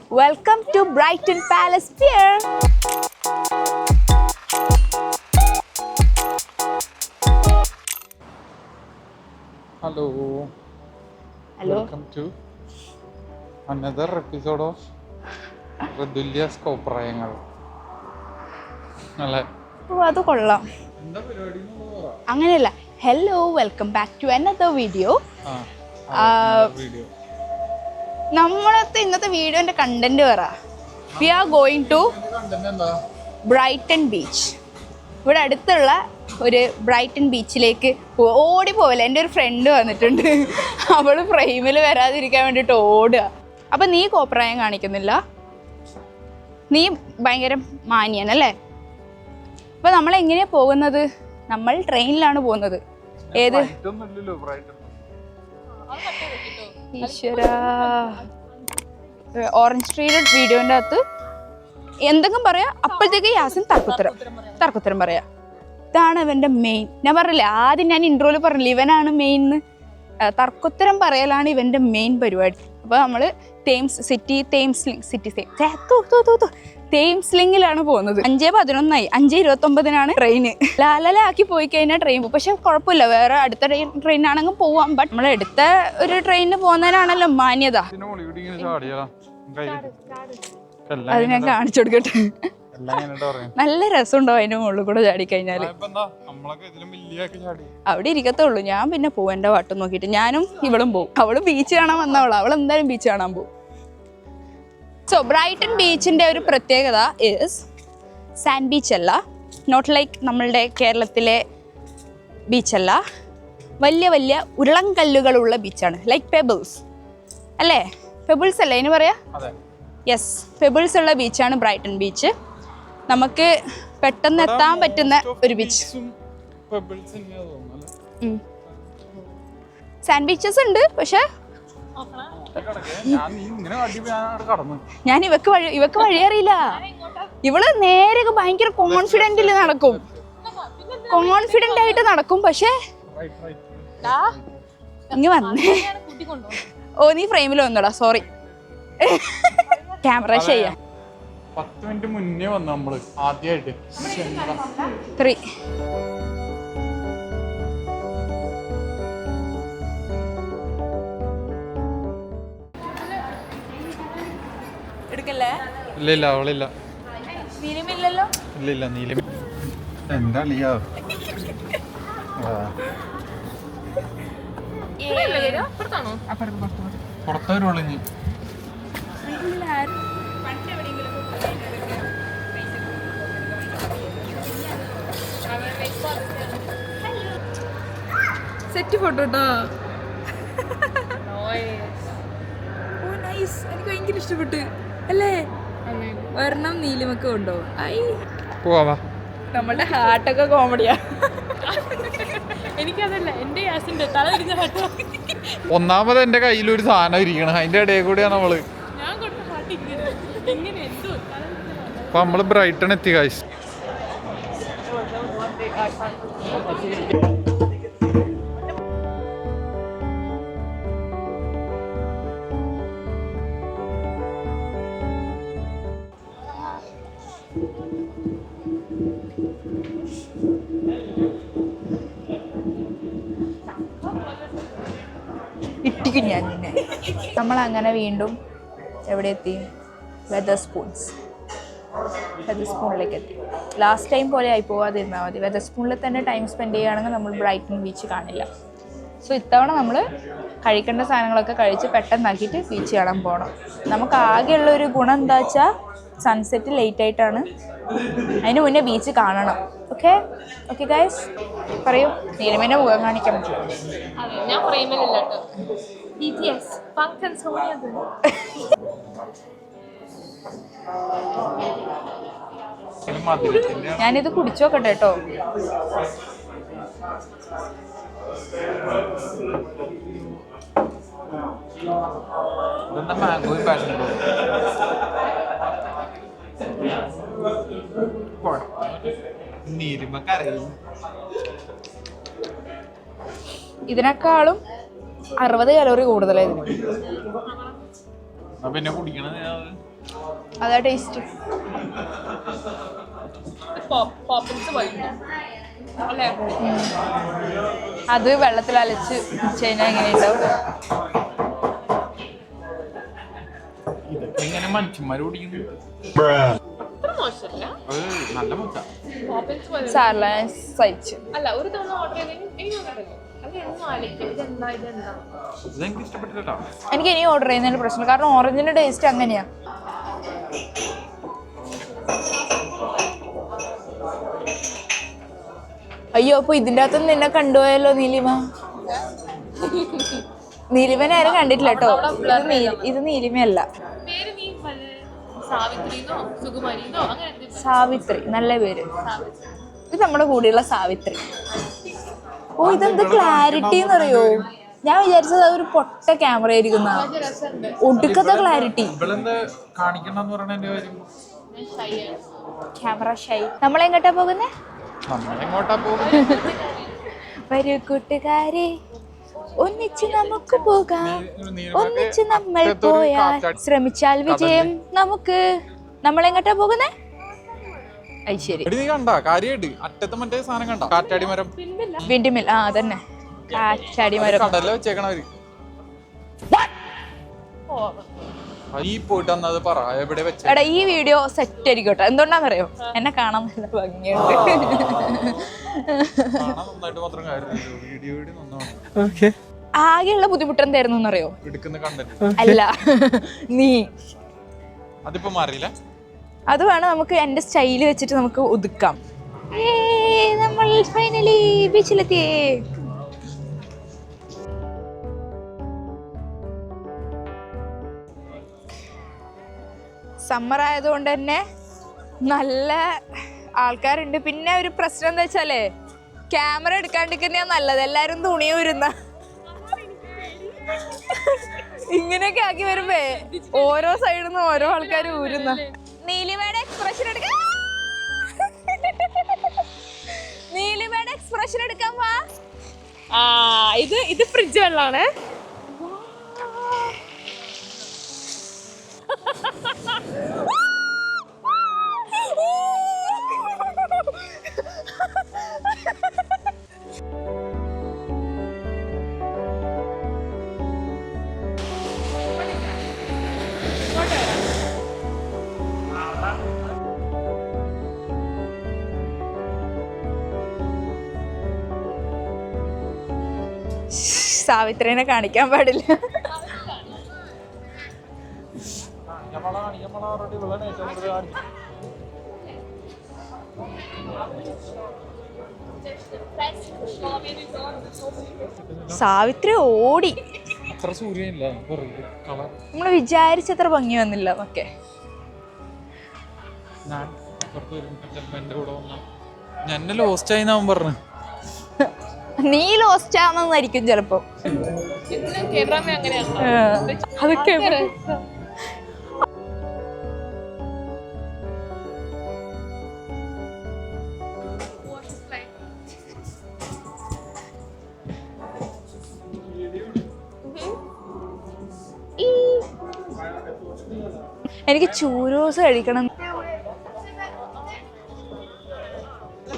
Welcome to Brighton Palace Pier. Hello. Welcome to another episode of Redullia's Koprayangal. അല്ലേ? അത് കൊള്ളാം. എന്താ പരിപാടി? അങ്ങനെയല്ല. Hello, welcome back to another video. നമ്മളത്തെ ഇന്നത്തെ വീഡിയോന്റെ കണ്ടന്റ് പറ. We are going to Brighton Beach. ഇവിടെ അടുത്തുള്ള ഒരു ബ്രൈറ്റൺ ബീച്ചിലേക്ക് ഓടി പോവില്ല. എൻ്റെ ഒരു ഫ്രണ്ട് വന്നിട്ടുണ്ട്. അവൾ ഫ്രെയിമിൽ വരാതിരിക്കാൻ വേണ്ടിയിട്ട് ഓടുക. അപ്പം നീ കോപ്രായം കാണിക്കുന്നില്ല, നീ ഭയങ്കര മാന്യനല്ലേ? അപ്പം നമ്മളെങ്ങനെയാണ് പോകുന്നത്? നമ്മൾ ട്രെയിനിലാണ് പോകുന്നത്. ഏത് ഈശ്വര, ഓറഞ്ച് ട്രീയുടെ വീഡിയോൻ്റെ അകത്ത് എന്തെങ്കിലും പറയാം, അപ്പോഴത്തേക്ക് യാസിൻ തർക്കുത്തരം പറയാം. ഇതാണ് ഇവൻ്റെ മെയിൻ. ഞാൻ പറഞ്ഞില്ലേ ആദ്യം, ഞാൻ ഇൻട്രോയിൽ പറഞ്ഞില്ല ഇവനാണ് മെയിൻ. തർക്കുത്തരം പറയലാണ് ഇവൻ്റെ മെയിൻ പരിപാടി. അപ്പോൾ നമ്മൾ തേംസ്ലിങ്ങിലാണ് പോകുന്നത്. 5:11 5:29 ട്രെയിന്. ലാലാക്കി പോയി കഴിഞ്ഞാൽ ട്രെയിൻ പോകും. പക്ഷെ കുഴപ്പമില്ല, വേറെ അടുത്ത ട്രെയിനാണെങ്കിൽ പോവാം. ബട്ട് നമ്മൾ എടുത്ത ഒരു ട്രെയിനിന് പോകുന്നതിനാണല്ലോ മാന്യത. അത് ഞാൻ കാണിച്ചു കൊടുക്കട്ടെ. നല്ല രസമുണ്ടോ അതിന്റെ മുകളിൽ കൂടെ ചാടിക്കഴിഞ്ഞാല്? അവിടെ ഇരിക്കത്തുള്ളൂ. ഞാൻ പിന്നെ പോവും എൻ്റെ വട്ടം നോക്കിയിട്ട്. ഞാനും ഇവളും പോവും. അവള് ബീച്ച് കാണാൻ വന്നവളാ. അവൾ എന്തായാലും ബീച്ച് കാണാൻ പോവും. സോ ബ്രൈറ്റൺ ബീച്ചിന്റെ ഒരു പ്രത്യേകത ഇസ് സാൻഡ് ബീച്ച് അല്ല, നോട്ട് ലൈക്ക് നമ്മളുടെ കേരളത്തിലെ ബീച്ചല്ല. വലിയ വലിയ ഉരുളൻകല്ലുകളുള്ള ബീച്ചാണ്. ലൈക്ക് പെബിൾസ് അല്ലേ? പെബിൾസ് അല്ലേ അതിന് പറയാ? യെസ്, പെബിൾസ് ഉള്ള ബീച്ചാണ് ബ്രൈറ്റൺ ബീച്ച്. നമുക്ക് പെട്ടെന്ന് എത്താൻ പറ്റുന്ന ഒരു ബീച്ച്. സാൻഡ് ബീച്ചസ് ഉണ്ട്, പക്ഷെ ഞാൻ ഇവക്ക് വഴി അറിയില്ല. ഇവള് നേരെ ഭയങ്കര കോൺഫിഡന്റ് ആയിട്ട് നടക്കും. പക്ഷെ ഇങ്ങ് വന്നേ. ഓ, നീ ഫ്രെയിമിൽ വന്നോടാ, സോറി. ക്യാമറ ചെയ്യാം. 10 മിനിറ്റ് മുന്നേ വന്നു നമ്മള് ആദ്യമായിട്ട്. 3 എടുക്കല്ലേ? ഇല്ല അവളില്ല. നീലിമില്ലല്ലോ? ഇല്ല നീലിമ എന്താ ലിയാ? പുറത്തൊരുളഞ്ഞ് സെറ്റ് ഫോട്ടോ കേട്ടോ. ഓ നൈസ്, എനിക്ക് ഭയങ്കര ഇഷ്ടപ്പെട്ടു അല്ലേ? ഒരെണ്ണം നീലിമൊക്കെ ഉണ്ടോ? പോവാ. നമ്മളുടെ ഹാർട്ടൊക്കെ കോമഡിയാ. എനിക്കതല്ല, എന്റെ യാസിന്റെ തല തിരിഞ്ഞ ഹാർട്ട്. ഒന്നാമത് എന്റെ കയ്യിൽ ഒരു സാധനം ഇരിക്കണം, അതിന്റെ ഇടയിൽ കൂടിയാണ് നമ്മള്. ഞാൻ കൊടുത്ത ഹാർട്ട് എങ്ങനെ എന്തോ. അപ്പൊ നമ്മള് ബ്രൈറ്റൺ എത്തി ഗൈസ്. ഇട്ടിക്കും ഞാൻ നിന്നെ. നമ്മളങ്ങനെ വീണ്ടും എവിടെ എത്തി? വെതർസ്പൂണിലേക്ക് എത്തി. ലാസ്റ്റ് ടൈം പോലെ ആയി പോവാതിരുന്നാൽ മതി. വെതർസ്പൂണിൽ തന്നെ ടൈം സ്പെൻഡ് ചെയ്യുകയാണെങ്കിൽ നമ്മൾ ബ്രൈറ്റൺ ബീച്ച് കാണില്ല. സോ ഇത്തവണ നമ്മൾ കഴിക്കേണ്ട സാധനങ്ങളൊക്കെ കഴിച്ച് പെട്ടെന്നാക്കിയിട്ട് ബീച്ച് കാണാൻ പോകണം. നമുക്ക് ആകെയുള്ളൊരു ഗുണം എന്താ വെച്ചാൽ സൺസെറ്റ് ലേറ്റ് ആയിട്ടാണ്. അതിന് മുന്നേ ബീച്ച് കാണണം. ഓക്കെ ഗൈസ്, പറയൂ. നീലിമേൻ്റെ മുഖം കാണിക്കാൻ പറ്റില്ല. ഞാൻ ഫ്രെയിമിലല്ലോ. ഞാനിത് കുടിച്ചു നോക്കട്ടെ കേട്ടോ. ഇതിനേക്കാളും 60 കലോറി കൂടുതലായിരുന്നു. പിന്നെ കുടിക്കണത് അതാ ടേസ്റ്റ്. പോപ്പിൻസ് പോയിട്ട് അല്ലേ? അത് വെള്ളത്തിൽ അലച്ച് കഴിഞ്ഞാൽ എങ്ങനെയുണ്ടാവും? ഇതൊക്കെ ഇങ്ങനെ മനുഷ്യന്മാർ കുടിക്കുന്നു. അത്ര മോശമല്ല. നല്ല മുച്ച. പോപ്പിൻസ് പോലെ സാറില്ല, സഹിച്ചു. അല്ല, ഒരു തവണ ഓർഡർ ചെയ്തെങ്കിൽ എനിക്ക് നോക്കണ്ടല്ലോ. അത് എന്നും ആലോചിക്കും ഇതെന്താ. ഇതെനിക്ക് ഇഷ്ടപ്പെട്ടില്ല. എനിക്ക് ഇനി ഓർഡർ ചെയ്യുന്നതിന് പ്രശ്നം, കാരണം ഓറഞ്ചിന്റെ ടേസ്റ്റ് അങ്ങനെയാ. അയ്യോ, അപ്പൊ ഇതിന്റെ അകത്ത് നിന്നെ കണ്ടുപോയല്ലോ നീലിമ. നീലിമനെ ആരും കണ്ടിട്ടില്ല കേട്ടോ. ഇത് നീലിമയല്ല, പേര് നീ സാവിത്രിന്നോ സുകുമാരിന്നോ അങ്ങനെ എന്തെങ്കിലും? സാവിത്രി. നല്ല പേര്. ഇത് നമ്മുടെ കൂടെയുള്ള സാവിത്രി. ഓ, ഇതെന്ത് ക്ലാരിറ്റി എന്നറിയോ? ഞാൻ വിചാരിച്ചത് അതൊരു പൊട്ട ക്യാമറ ആയിരിക്കുന്ന. ഒടുക്കത്തെ ക്ലാരിറ്റി. Camera shy. നമ്മളെങ്ങോട്ടാ പോകുന്നേ? വരൂ കൂട്ടുകാരെ, ഒന്നിച്ച് നമുക്ക് പോകാം. ഒന്നിച്ച് നമ്മൾ പോയാൽ ശ്രമിച്ചാൽ വിജയം നമുക്ക്. നമ്മളെങ്ങോട്ടാ പോകുന്നേ? അത് ശരി. അറ്റത്ത് മറ്റേ സാധനം കണ്ട കാറ്റാടി മരം. വിൻഡിമിൽ. ആ അതന്നെ, കാറ്റാടി മരം. കടലിൽ വെച്ചേക്കണവര്. ഈ പോയിട്ട് വന്നത് പറ എവിടെ വെച്ച. എടാ, ഈ വീഡിയോ സെറ്റ് ആയിരിക്കട്ടെ. എന്തുകൊണ്ടാന്നറിയോ? എന്നെ കാണാൻ നല്ല ഭംഗിയുണ്ട്. ആകെയുള്ള ബുദ്ധിമുട്ട് എന്തായിരുന്നു എന്നറിയോ? അല്ല, നീ അതിപ്പോ മാറിയില്ല. അത് വേണം നമുക്ക് എന്റെ സ്റ്റൈല് വെച്ചിട്ട് നമുക്ക് ഒതുക്കാം. നമ്മൾ ഫൈനലി ബീച്ചിലെത്തിയേ. സമ്മർ ആയതുകൊണ്ട് തന്നെ നല്ല ആൾക്കാരുണ്ട്. പിന്നെ ഒരു പ്രശ്നം എന്താ വെച്ചാലേ, ക്യാമറ എടുക്കാണ്ടിരിക്കുന്നതാ നല്ലത്. എല്ലാരും തുണി ഊരുന്ന ഇങ്ങനെയൊക്കെ ആക്കി വരുമ്പേ ഓരോ സൈഡിൽ നിന്ന് ഓരോ ആൾക്കാർ ഊരുന്ന. നീലിമയുടെ എക്സ്പ്രഷൻ എടുക്കാൻ, നീലിമയുടെ എക്സ്പ്രഷൻ എടുക്കാൻ വാ. ഇത് ഫ്രിഡ്ജ് വെള്ളമാണ്. സാവിത്രിനെ കാണിക്കാൻ പാടില്ല. സാവിത്രി ഓടി. നമ്മള് വിചാരിച്ചത്ര ഭംഗി വന്നില്ല എന്നൊക്കെ. നീ ലോസ്റ്റ് ആണെന്നായിരിക്കും ചിലപ്പോ. അതൊക്കെ എനിക്ക് ചൂരോസ് കഴിക്കണം.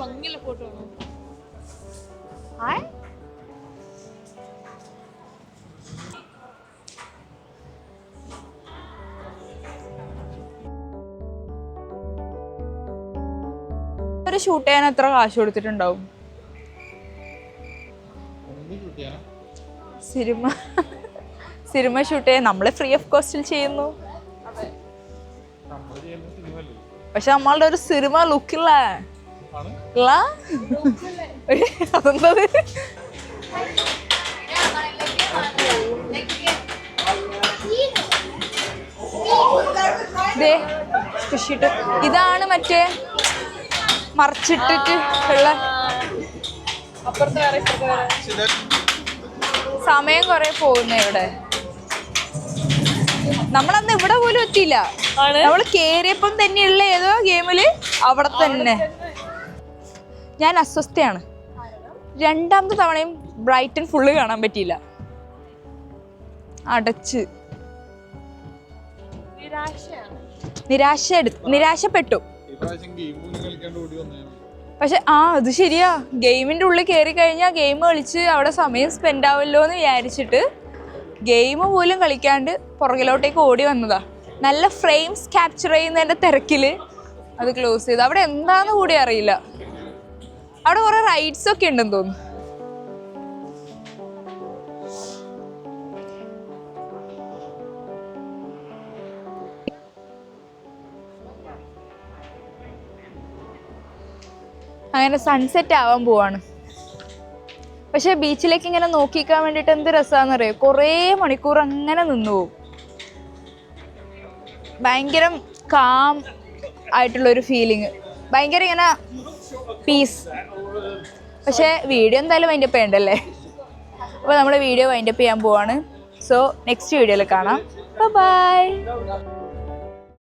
ഭംഗിയുള്ള ഫോട്ടോ ഒരു ഷൂട്ട് ചെയ്യാൻ എത്ര കാശ് കൊടുത്തിട്ടുണ്ടാവും? സിനിമ ഷൂട്ട് ചെയ്യാൻ നമ്മള് ഫ്രീ ഓഫ് കോസ്റ്റിൽ ചെയ്യുന്നു. പക്ഷെ നമ്മളുടെ ഒരു സിനിമ ലുക്കില്ല. അതെന്തത്? ഇതാണ് മറ്റേ മറിച്ചിട്ടിട്ട് ഉള്ള. സമയം കൊറേ പോകുന്ന ഇവിടെ. നമ്മളന്ന് ഇവിടെ പോലും എത്തിയില്ല. നമ്മള് കേറിയപ്പം തന്നെയുള്ള ഏതോ ഗെയിമില് അവിടെ തന്നെ. ഞാൻ അസ്വസ്ഥയാണ്. രണ്ടാമത്തെ തവണയും ബ്രൈറ്റൺ ഫുള്ള് കാണാൻ പറ്റിയില്ല. അടച്ച് നിരാശപ്പെട്ടു. ഇപ്രാവശ്യം ഗെയിം പോലും കളിക്കാണ്ട് ഓടി വന്നേ. പക്ഷെ അത് ശരിയാ, ഗെയിമിൻ്റെ ഉള്ളിൽ കയറി കഴിഞ്ഞാൽ ഗെയിം കളിച്ച് അവിടെ സമയം സ്പെൻഡ് ആവല്ലോ എന്ന് വിചാരിച്ചിട്ട് ഗെയിം പോലും കളിക്കാണ്ട് പുറകിലോട്ടേക്ക് ഓടി വന്നതാ. നല്ല ഫ്രെയിംസ് ക്യാപ്ചർ ചെയ്യുന്നതിൻ്റെ തിരക്കിൽ അത് ക്ലോസ് ചെയ്തു. അവിടെ എന്താന്ന് കൂടി അറിയില്ല. അവിടെ കുറേ റൈഡ്സ് ഒക്കെ ഉണ്ടെന്ന് തോന്നുന്നു. അങ്ങനെ സൺസെറ്റ് ആവാൻ പോവാണ്. പക്ഷെ ബീച്ചിലേക്ക് ഇങ്ങനെ നോക്കിക്കാൻ വേണ്ടിയിട്ട് എന്ത് രസമാണെന്നറിയോ, കുറേ മണിക്കൂർ അങ്ങനെ നിന്നു പോകും. ഭയങ്കര കാം ആയിട്ടുള്ളൊരു ഫീലിങ്, ഭയങ്കര ഇങ്ങനെ പീസ്. പക്ഷേ വീഡിയോ എന്തായാലും വൈൻഡപ്പ് ചെയ്യണ്ടല്ലേ. അപ്പോൾ നമ്മൾ വീഡിയോ വൈൻഡപ്പ് ചെയ്യാൻ പോവാണ്. സോ നെക്സ്റ്റ് വീഡിയോയിൽ കാണാം. ബൈ.